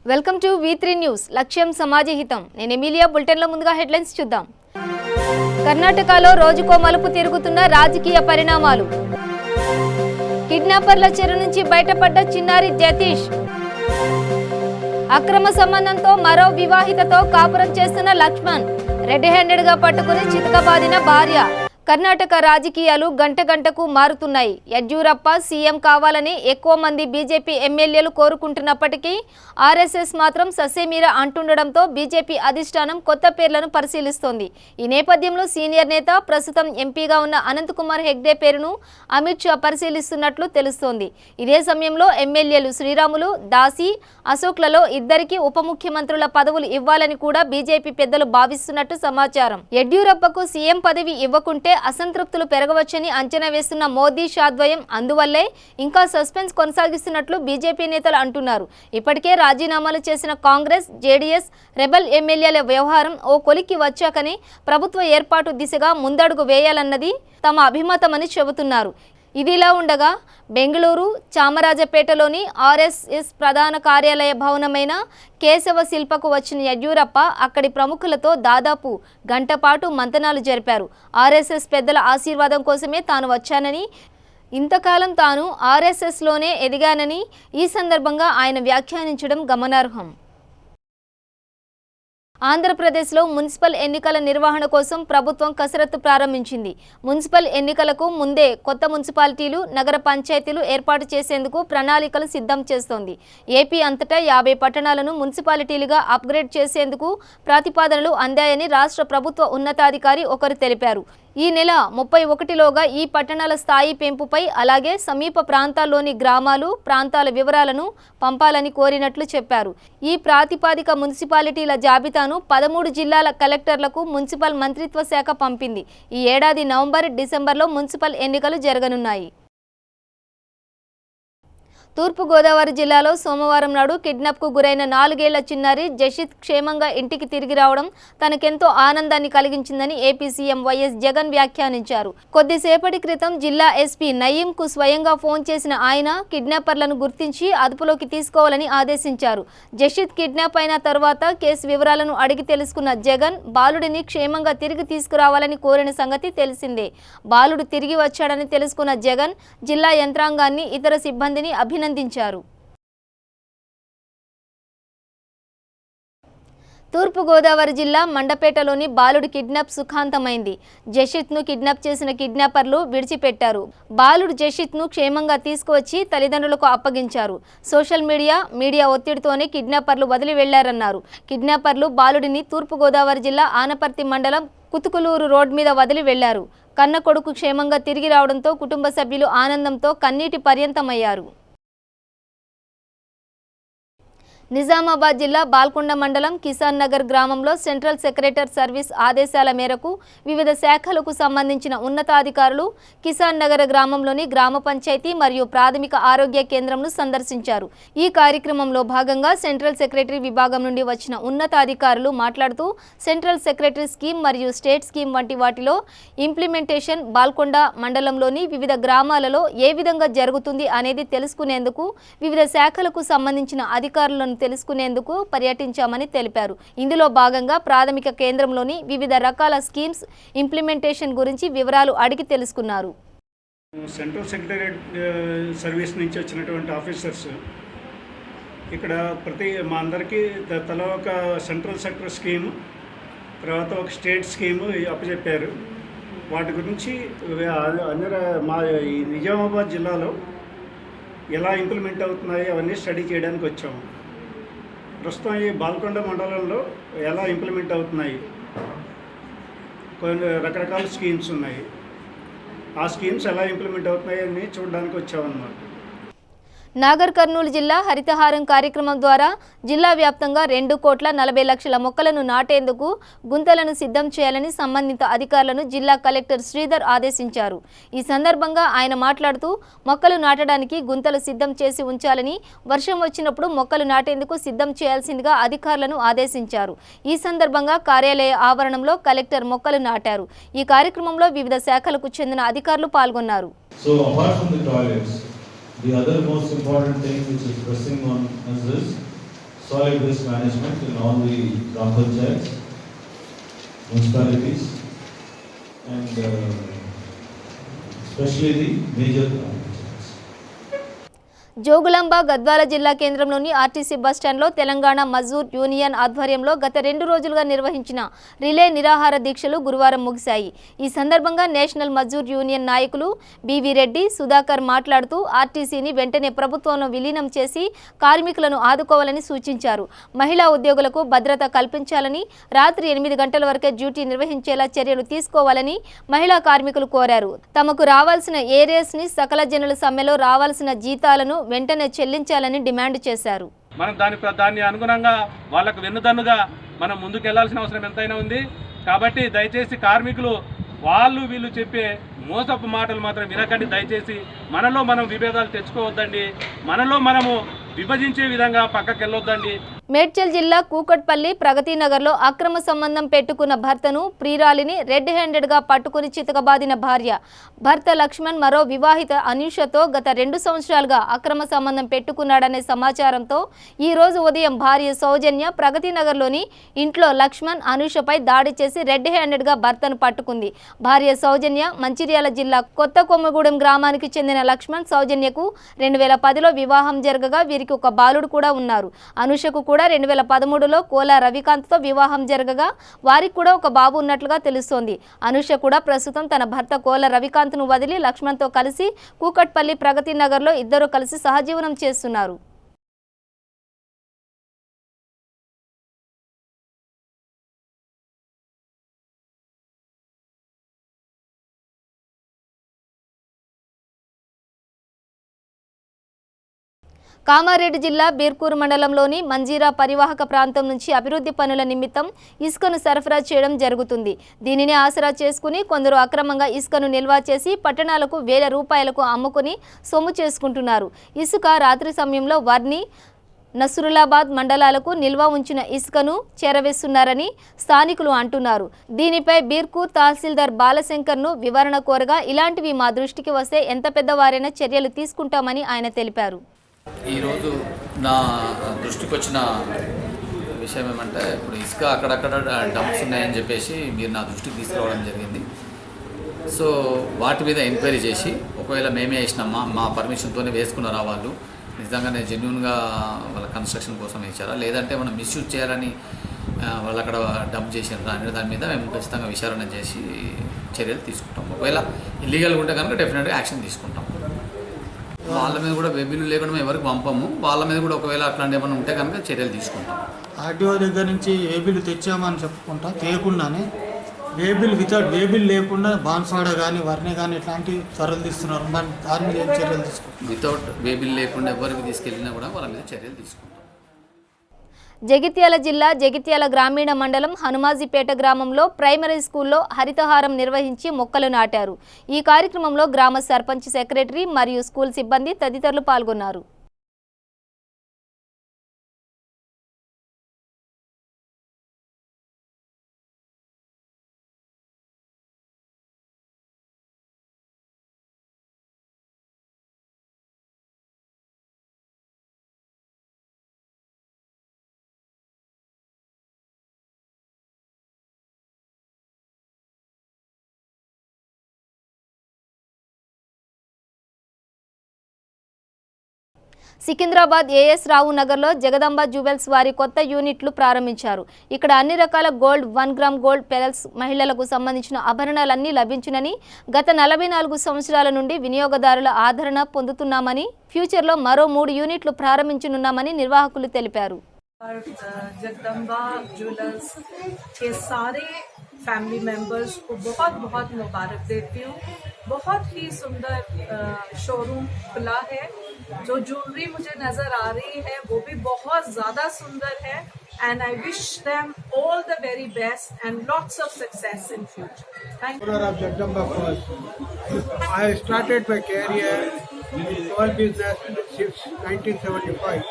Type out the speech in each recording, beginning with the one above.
Welcome to V3 news. లక్ష్యం సమాజహితం. నేను Emilia. బులెటిన్లో ముందుగా హెడ్లైన్స్ చూద్దాం. కర్ణాటకలో రోజుకో మలుపు తిరుగుతున్న రాజకీయ పరిణామాలు. కిడ్నాపర్ల చెర నుంచి బయటపడ్డ చిన్నారి జతీష్. అక్రమ సంబంధంతో మరో వివాహితతో కాపురం చేస్తున్న లక్ష్మణ్. రెడ్ హ్యాండెడ్గా పట్టుకుని చితకబాదిన భార్య. కర్ణాటక రాజకీయాలు గంట గంటకు మారుతున్నాయి. యడ్యూరప్ప సీఎం కావాలని ఎక్కువ మంది బీజేపీ ఎమ్మెల్యేలు కోరుకుంటున్నప్పటికీ ఆర్ఎస్ఎస్ మాత్రం ససేమీర అంటుండడంతో బీజేపీ అధిష్టానం కొత్త పేర్లను పరిశీలిస్తోంది. ఈ నేపథ్యంలో సీనియర్ నేత, ప్రస్తుతం ఎంపీగా ఉన్న అనంతకుమార్ హెగ్డే పేరును అమిత్ షా పరిశీలిస్తున్నట్లు తెలుస్తోంది. ఇదే సమయంలో ఎమ్మెల్యేలు శ్రీరాములు, దాసి, అశోక్లలో ఇద్దరికి ఉప ముఖ్యమంత్రుల పదవులు ఇవ్వాలని కూడా బీజేపీ పెద్దలు భావిస్తున్నట్టు సమాచారం. యడ్యూరప్పకు సీఎం పదవి ఇవ్వకుంటే అసంతృప్తులు పెరగవచ్చని అంచనా వేస్తున్న మోదీ షాద్వయం అందువల్లే ఇంకా సస్పెన్స్ కొనసాగిస్తున్నట్లు బీజేపీ నేతలు అంటున్నారు. ఇప్పటికే రాజీనామాలు చేసిన కాంగ్రెస్, జేడీఎస్, రెబల్ ఎమ్మెల్యేల వ్యవహారం ఓ కొలిక్కి వచ్చాకనే ప్రభుత్వ ఏర్పాటు దిశగా ముందడుగు వేయాలన్నది తమ అభిమతమని చెబుతున్నారు. ఇదిలా ఉండగా బెంగళూరు చామరాజపేటలోని ఆర్ఎస్ఎస్ ప్రధాన కార్యాలయ భవనమైన కేశవ శిల్పకు వచ్చిన యడ్యూరప్ప అక్కడి ప్రముఖులతో దాదాపు గంట పాటు మంతనాలు జరిపారు. ఆర్ఎస్ఎస్ పెద్దల ఆశీర్వాదం కోసమే తాను వచ్చానని, ఇంతకాలం తాను ఆర్ఎస్ఎస్లోనే ఎదిగానని ఈ సందర్భంగా ఆయన వ్యాఖ్యానించడం గమనార్హం. ఆంధ్రప్రదేశ్లో మున్సిపల్ ఎన్నికల నిర్వహణ కోసం ప్రభుత్వం కసరత్తు ప్రారంభించింది. మున్సిపల్ ఎన్నికలకు ముందే కొత్త మున్సిపాలిటీలు, నగర పంచాయతీలు ఏర్పాటు చేసేందుకు ప్రణాళికలు సిద్ధం చేస్తోంది. ఏపీ అంతటా 50 పట్టణాలను మున్సిపాలిటీలుగా అప్గ్రేడ్ చేసేందుకు ప్రతిపాదనలు అందాయని రాష్ట్ర ప్రభుత్వ ఉన్నతాధికారి ఒకరు తెలిపారు. ఈ నెల 31లోగా ఈ పట్టణాల స్థాయి పెంపుపై, అలాగే సమీప ప్రాంతాల్లోని గ్రామాలు, ప్రాంతాల వివరాలను పంపాలని కోరినట్లు చెప్పారు. ఈ ప్రాతిపాదిక మున్సిపాలిటీల జాబితాను 13 జిల్లాల కలెక్టర్లకు మున్సిపల్ మంత్రిత్వ శాఖ పంపింది. ఈ ఏడాది నవంబర్, డిసెంబర్లో మున్సిపల్ ఎన్నికలు జరగనున్నాయి. తూర్పుగోదావరి జిల్లాలో సోమవారం నాడు కిడ్నాప్కు గురైన 4 ఏళ్ల చిన్నారి జషిత్ క్షేమంగా ఇంటికి తిరిగి రావడం తనకెంతో ఆనందాన్ని కలిగించిందని ఏపీ సీఎం వైఎస్ జగన్ వ్యాఖ్యానించారు. కొద్దిసేపటి క్రితం జిల్లా ఎస్పీ నయీంకు స్వయంగా ఫోన్ చేసిన ఆయన కిడ్నాపర్లను గుర్తించి అదుపులోకి తీసుకోవాలని ఆదేశించారు. జషిత్ కిడ్నాప్ అయిన తర్వాత కేసు వివరాలను అడిగి తెలుసుకున్న జగన్ బాలుడిని క్షేమంగా తిరిగి తీసుకురావాలని కోరిన సంగతి తెలిసిందే. బాలుడు తిరిగి వచ్చాడని తెలుసుకున్న జగన్ జిల్లా యంత్రాంగాన్ని, ఇతర సిబ్బందిని అభినందించారు. తూర్పుగోదావరి జిల్లా మండపేటలోని బాలుడి కిడ్నాప్ సుఖాంతమైంది. జషిత్ను కిడ్నాప్ చేసిన కిడ్నాపర్లు విడిచిపెట్టారు. బాలుడు జషిత్ను క్షేమంగా తీసుకువచ్చి తల్లిదండ్రులకు అప్పగించారు. సోషల్ మీడియా ఒత్తిడితోనే కిడ్నాపర్లు వదిలి వెళ్లారన్నారు. కిడ్నాపర్లు బాలుడిని తూర్పుగోదావరి జిల్లా ఆనపర్తి మండలం కుతుకులూరు రోడ్ మీద వదిలి వెళ్లారు. కన్న కొడుకు క్షేమంగా తిరిగి రావడంతో కుటుంబ సభ్యులు ఆనందంతో కన్నీటి పర్యంతమయ్యారు. నిజామాబాద్ జిల్లా బాల్కొండ మండలం కిసాన్ నగర్ గ్రామంలో సెంట్రల్ సెక్రటరీ సర్వీస్ ఆదేశాల మేరకు వివిధ శాఖలకు సంబంధించిన ఉన్నతాధికారులు కిసాన్ నగర్ గ్రామంలోని గ్రామ పంచాయతీ మరియు ప్రాథమిక ఆరోగ్య కేంద్రంను సందర్శించారు. ఈ కార్యక్రమంలో భాగంగా సెంట్రల్ సెక్రటరీ విభాగం నుండి వచ్చిన ఉన్నతాధికారులు మాట్లాడుతూ సెంట్రల్ సెక్రటరీ స్కీమ్ మరియు స్టేట్ స్కీమ్ వంటి వాటిలో ఇంప్లిమెంటేషన్ బాల్కొండ మండలంలోని వివిధ గ్రామాలలో ఏ విధంగా జరుగుతుంది అనేది తెలుసుకునేందుకు వివిధ శాఖలకు సంబంధించిన అధికారులను తెలుసుకునేందుకు పర్యటించామని తెలిపారు. ఇందులో భాగంగా ప్రాథమిక కేంద్రంలోని వివిధ రకాల స్కీమ్స్ ఇంప్లిమెంటేషన్ గురించి వివరాలు అడిగి తెలుసుకున్నారు. సెంట్రల్ సెక్రటరీ సర్వీస్ నుంచి వచ్చినటువంటి ఆఫీసర్స్ ఇక్కడ మా అందరికీ తల ఒక సెంట్రల్ సెక్టర్ స్కీము, తర్వాత ఒక స్టేట్ స్కీము అప్పచెప్పారు. వాటి గురించి మా ఈ నిజామాబాద్ జిల్లాలో ఎలా ఇంప్లిమెంట్ అవుతున్నాయి అవన్నీ స్టడీ చేయడానికి వచ్చాము. ప్రస్తుతం ఈ బాల్కొండ మండలంలో ఎలా ఇంప్లిమెంట్ అవుతున్నాయి, కొన్ని రకరకాల స్కీమ్స్ ఉన్నాయి. ఆ స్కీమ్స్ ఎలా ఇంప్లిమెంట్ అవుతున్నాయి అని చూడడానికి వచ్చామన్నమాట. నాగర్ కర్నూలు జిల్లా హరితహారం కార్యక్రమం ద్వారా జిల్లా వ్యాప్తంగా 2,40,00,000 మొక్కలను నాటేందుకు గుంతలను సిద్ధం చేయాలని సంబంధిత అధికారులను జిల్లా కలెక్టర్ శ్రీధర్ ఆదేశించారు. ఈ సందర్భంగా ఆయన మాట్లాడుతూ మొక్కలు నాటడానికి గుంతలు సిద్ధం చేసి ఉంచాలని, వర్షం వచ్చినప్పుడు మొక్కలు నాటేందుకు సిద్ధం చేయాల్సిందిగా అధికారులను ఆదేశించారు. ఈ సందర్భంగా కార్యాలయ ఆవరణంలో కలెక్టర్ మొక్కలు నాటారు. ఈ కార్యక్రమంలో వివిధ శాఖలకు చెందిన అధికారులు పాల్గొన్నారు. The other most important thing which is pressing on us is solid waste management in all the Gram Panchayats, municipalities, and especially the major Gram Panchayats. Jogulamba Gadwal జిల్లా కేంద్రంలోని ఆర్టీసీ బస్టాండ్లో తెలంగాణ మజ్దూర్ యూనియన్ ఆధ్వర్యంలో గత 2 రోజులుగా నిర్వహించిన రిలే నిరాహార దీక్షలు గురువారం ముగిశాయి. ఈ సందర్భంగా నేషనల్ మజ్దూర్ యూనియన్ నాయకులు బివి రెడ్డి, సుధాకర్ మాట్లాడుతూ ఆర్టీసీని వెంటనే ప్రభుత్వంలో విలీనం చేసి కార్మికులను ఆదుకోవాలని సూచించారు. మహిళా ఉద్యోగులకు భద్రత కల్పించాలని, రాత్రి 8 గంటల వరకే డ్యూటీ నిర్వహించేలా చర్యలు తీసుకోవాలని మహిళా కార్మికులు కోరారు. తమకు రావాల్సిన ఏరియర్స్ని సకల జనుల సమ్మెలో రావాల్సిన జీతాలను వెంటనే చెల్లించాలని డిమాండ్ చేశారు. మనం దాన్ని అనుగుణంగా వాళ్ళకు వెన్నుదన్నుగా మనం ముందుకెళ్లాల్సిన అవసరం ఎంతైనా ఉంది. కాబట్టి దయచేసి కార్మికులు వాళ్ళు వీళ్ళు చెప్పే మోసపు మాటలు మాత్రం వినకండి. దయచేసి మనలో మనం విభేదాలు తెచ్చుకోవద్దండి. మనలో మనము విభజించే విధంగా పక్కకెళ్ళొద్దండి. మేడ్చల్ జిల్లా కూకట్పల్లి ప్రగతి నగర్లో అక్రమ సంబంధం పెట్టుకున్న భర్తను ప్రియురాలిని రెడ్ హ్యాండెడ్గా పట్టుకుని చితకబాదిన భార్య. భర్త లక్ష్మణ్ మరో వివాహిత అనూషతో గత 2 సంవత్సరాలుగా అక్రమ సంబంధం పెట్టుకున్నాడనే సమాచారంతో ఈ రోజు ఉదయం భార్య సౌజన్య ప్రగతి నగర్లోని ఇంట్లో లక్ష్మణ్, అనూషపై దాడి చేసి రెడ్ హ్యాండెడ్గా భర్తను పట్టుకుంది. భార్య సౌజన్య మంచిర్యాల జిల్లా కొత్త కొమ్మగూడెం గ్రామానికి చెందిన లక్ష్మణ్, సౌజన్యకు 2010లో వివాహం జరగగా వీరికి ఒక బాలుడు కూడా ఉన్నారు. అనూషకు కూడా 2013లో కోలా రవికాంత్తో వివాహం జరగగా వారికి కూడా ఒక బాబు ఉన్నట్లుగా తెలుస్తోంది. అనూష కూడా ప్రస్తుతం తన భర్త కోలా రవికాంత్ను వదిలి లక్ష్మణ్తో కలిసి కూకట్పల్లి ప్రగతి నగర్లో ఇద్దరు కలిసి సహజీవనం చేస్తున్నారు. కామారెడ్డి జిల్లా బీర్కూరు మండలంలోని మంజీరా పరివాహక ప్రాంతం నుంచి అభివృద్ధి పనుల నిమిత్తం ఇసుకను సరఫరా చేయడం జరుగుతుంది. దీనిని ఆసరా చేసుకుని కొందరు అక్రమంగా ఇసుకను నిల్వ చేసి పట్టణాలకు వేల రూపాయలకు అమ్ముకుని సొమ్ము చేసుకుంటున్నారు. ఇసుక రాత్రి సమయంలో వర్ని, నసురులాబాద్ మండలాలకు నిల్వ ఉంచిన ఇసుకను చేరవేస్తున్నారని స్థానికులు అంటున్నారు. దీనిపై బీర్కూర్ తహసీల్దార్ బాలశంకర్ను వివరణ కోరగా ఇలాంటివి మా దృష్టికి వస్తే ఎంత పెద్దవారైనా చర్యలు తీసుకుంటామని ఆయన తెలిపారు. ఈరోజు నా దృష్టికి వచ్చిన విషయం ఏమంటే, ఇప్పుడు ఇసుక అక్కడక్కడ డంప్స్ ఉన్నాయని చెప్పేసి మీరు నా దృష్టికి తీసుకురావడం జరిగింది. సో వాటి మీద ఎంక్వైరీ చేసి ఒకవేళ మేమే వేసినామా, మా పర్మిషన్తోనే వేసుకున్నారా, వాళ్ళు నిజంగానే జెన్యూన్గా వాళ్ళ కన్స్ట్రక్షన్ కోసం వేసారా, లేదంటే మనం మిస్యూజ్ చేయాలని వాళ్ళు అక్కడ డంప్ చేసినారా అనే దాని మీద మేము ఖచ్చితంగా విచారణ చేసి చర్యలు తీసుకుంటాం. ఒకవేళ ఇల్లీగల్గా ఉంటే కనుక డెఫినెట్గా యాక్షన్ తీసుకుంటాం. వాళ్ళ మీద కూడా వెబిల్లు లేకుండా ఎవరికి పంపము. వాళ్ళ మీద కూడా ఒకవేళ అట్లాంటి ఏమైనా ఉంటే కనుక చర్యలు తీసుకుంటాం. ఆర్టీఓ దగ్గర నుంచి వేబిల్ తెచ్చామని చెప్పుకుంటా తేయకుండానే వేబిల్ వితౌట్ వేబిల్ లేకుండా బాన్స్వాడ కానీ వర్ణి కానీ ఇట్లాంటి చర్యలు తీస్తున్నారు. దాని మీద ఏం చర్యలు తీసుకుంటాం? వితౌట్ వేబిల్ లేకుండా ఎవరికి తీసుకెళ్ళినా కూడా వాళ్ళ మీద చర్యలు తీసుకుంటాం. జగిత్యాల జిల్లా జగిత్యాల గ్రామీణ మండలం హనుమాజీపేట గ్రామంలో ప్రైమరీ స్కూల్లో హరితహారం నిర్వహించి మొక్కలు నాటారు. ఈ కార్యక్రమంలో గ్రామ సర్పంచ్, సెక్రటరీ మరియు స్కూల్ సిబ్బంది తదితరులు పాల్గొన్నారు. సికింద్రాబాద్ ఏఎస్ రావు నగర్లో జగదంబ జ్యువెల్స్ వారి కొత్త యూనిట్లు ప్రారంభించారు. ఇక్కడ అన్ని రకాల గోల్డ్, 1 గ్రామ్ గోల్డ్ పెరల్స్, మహిళలకు సంబంధించిన ఆభరణాలన్నీ లభించునని, గత 44 సంవత్సరాల నుండి వినియోగదారుల ఆదరణ పొందుతున్నామని, ఫ్యూచర్లో మరో 3 యూనిట్లు ప్రారంభించనున్నామని నిర్వాహకులు తెలిపారు. जगदम्बा ज्वेलर्स के सारे फैमिली मेंबर्स को बहुत बहुत मुबारक देती हूँ. बहुत ही सुंदर शोरूम खुला है. जो ज्वेलरी मुझे नजर आ रही है वो भी बहुत ज़्यादा सुंदर है. And I wish them all the very best and lots of success in future. Thank you. Of Jagdamba first. I started my career in toy business since 1975.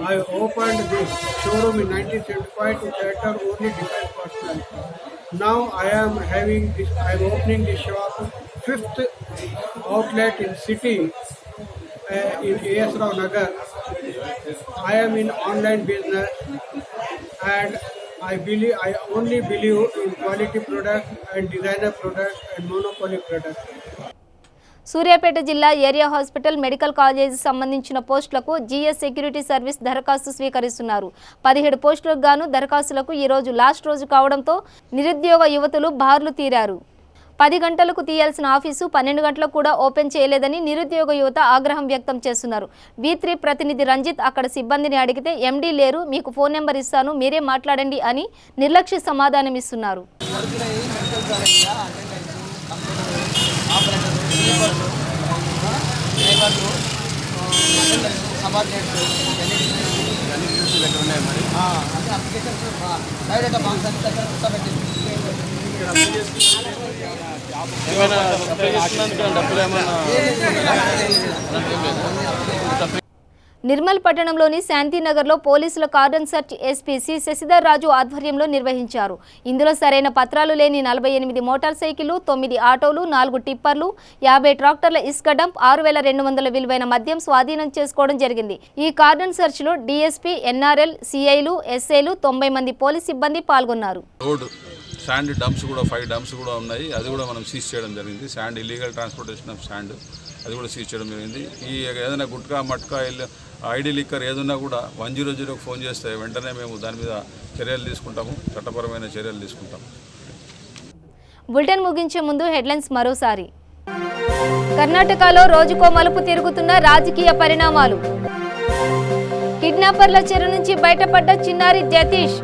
I opened this showroom in 1975 to cater only defense personnel. Now I am opening this shop, 5th outlet in city in AS Rao Nagar. I am in online business, and I only believe in quality product and designer product and monopoly product. Suryapet జిల్లా area hospital medical college సంబంధించిన పోస్టులకు GS security service దరఖాస్తు స్వీకరిస్తున్నారు. 17 పోస్టులకు గాను దరఖాస్తులకు ఈ రోజు last రోజు కావడంతో నిరుద్యోగ యువతులు బార్లు తీరారు. 10 గంటలకు తీయాల్సిన ఆఫీసు 12 గంటలకు కూడా ఓపెన్ చేయలేదని నిరుద్యోగ యువత ఆగ్రహం వ్యక్తం చేస్తున్నారు. B3 ప్రతినిధి రంజిత్ అక్కడ సిబ్బందిని అడిగితే ఎండీ లేరు, మీకు ఫోన్ నెంబర్ ఇస్తాను, మీరే మాట్లాడండి అని నిర్లక్ష్య సమాధానం ఇస్తున్నారు. నిర్మల్ పట్టణంలోని శాంతినగర్లో పోలీసుల cordon search SP C Sashidhar Raju ఆధ్వర్యంలో నిర్వహించారు. ఇందులో సరైన పత్రాలు లేని 48 మోటార్ సైకిళ్లు, 9 ఆటోలు, 4 టిప్పర్లు, 50 ట్రాక్టర్ల ఇసుక డంప్, 6,200 విలువైన మద్యం స్వాధీనం చేసుకోవడం జరిగింది. ఈ కార్డన్ సెర్చ్ లో డీఎస్పీ, ఎన్ఆర్ఎల్, సిఐలు, ఎస్ఐలు, 90 మంది పోలీస్ సిబ్బంది పాల్గొన్నారు. శాండ్ డంప్స్ కూడా 5 డంప్స్ కూడా ఉన్నాయి, అది కూడా మనం సీజ్ చేయడం జరిగింది. Sand illegal transportation of sand అది కూడా సీజ్ చేయడం జరిగింది. ఈ ఏదైనా గుట్కా, మట్కా, ఐడి లిక్కర్ ఏదున్నా కూడా 100కు ఫోన్ చేస్తే వెంటనే మేము దాని మీద చర్యలు తీసుకుంటాము, చట్టపరమైన చర్యలు తీసుకుంటాము. బులెటిన్ ముగించే ముందు హెడ్లైన్స్ మరోసారి. కర్ణాటకలో రోజుకో మలుపు తిరుగుతున్న రాజకీయ పరిణామాలు. కిడ్నాపర్ల చెర నుంచి బయటపడ్డ చిన్నారి జతీష్.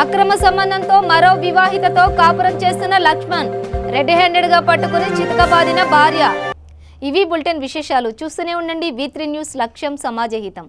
అక్రమ సంబంధంతో మరో వివాహితతో కాపురం చేస్తున్న లక్ష్మణ్. రెడ్ హ్యాండెడ్గా పట్టుకుని చితకబాదిన భార్య. ఇవి బులెటిన్ విశేషాలు. చూస్తూనే ఉండండి V3 న్యూస్, లక్ష్యం సమాజహితం.